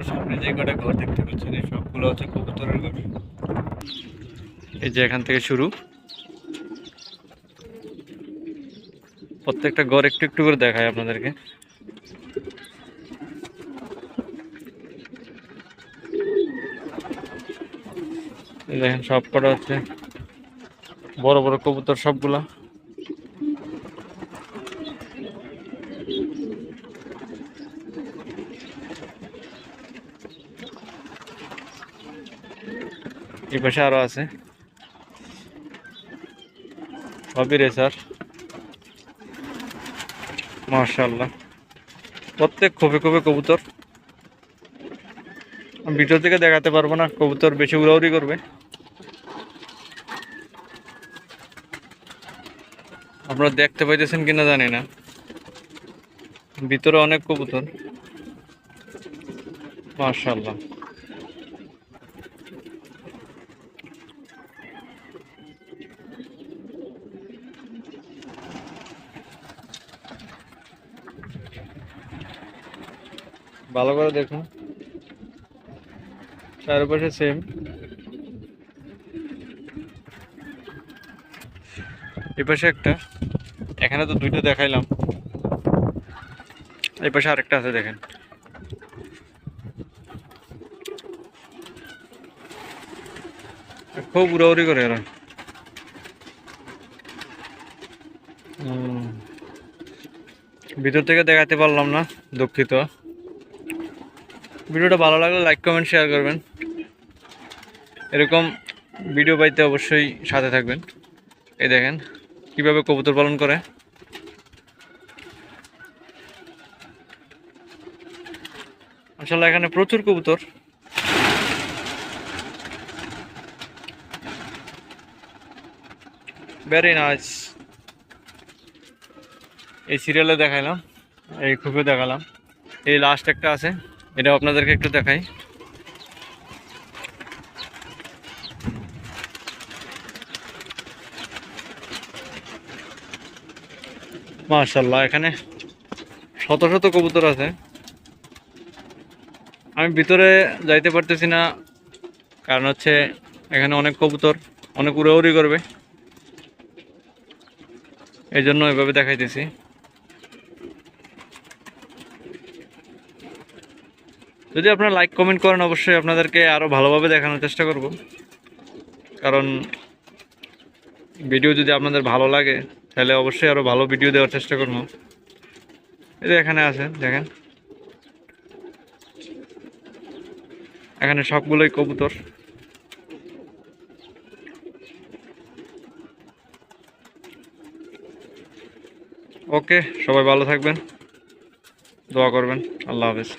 সামনে যে কটা ঘর দেখতে পাচ্ছেন এই সবগুলো হচ্ছে কবুতরের ঘর। এই যে এখান থেকে শুরু, প্রত্যেকটা ঘর একটু একটু করে দেখায় আপনাদেরকে। দেখেন সব কটা হচ্ছে বড় বড় কবুতর সবগুলা। এই পাশে আরো আছে সবই রেসার, মাশাআল্লাহ প্রত্যেক খোপে খোপে কবুতর। আমি ভিডিও থেকে দেখাতে পারবো না, কবুতর বেশি উড়াউড়ি করবে। আপনারা দেখতে পাইতেছেন কিনা জানি না, ভিতরে অনেক কবুতর মাশাআল্লাহ। ভালো করে দেখুন, চারপাশে সেম। এই পাশে একটা, এখানে তো দুইটা দেখাইলাম, এই পাশে আরেকটা আছে দেখেন। খুব উড়াউড়ি করে এরা। ভিতর থেকে দেখাতে পারলাম না, দুঃখিত। ভিডিওটা ভালো লাগলে লাইক কমেন্ট শেয়ার করবেন। এরকম ভিডিও পাইতে অবশ্যই সাথে থাকবেন। এই দেখেন কিভাবে কবুতর পালন করে। আসলে এখানে প্রচুর কবুতর। Very nice. এই সিরিয়ালে দেখাইলাম, এই খুবই দেখালাম, এই লাস্ট একটা আছে, এটা আপনাদেরকে একটু দেখাই। মাশাআল্লাহ এখানে শত শত কবুতর আছে। আমি ভিতরে যাইতে পারতেছি না, কারণ হচ্ছে এখানে অনেক কবুতর, অনেক উড়াউড়ি করবে, এই জন্য এভাবে দেখাইতেছি। যদি আপনারা লাইক কমেন্ট করেন অবশ্যই আপনাদেরকে আরও ভালোভাবে দেখানোর চেষ্টা করব, কারণ ভিডিও যদি আপনাদের ভালো লাগে তাহলে অবশ্যই আরও ভালো ভিডিও দেওয়ার চেষ্টা করব। এই যে এখানে আছে দেখেন, এখানে সবগুলোই কবুতর। ওকে, সবাই ভালো থাকবেন, দোয়া করবেন। আল্লাহ হাফেজ।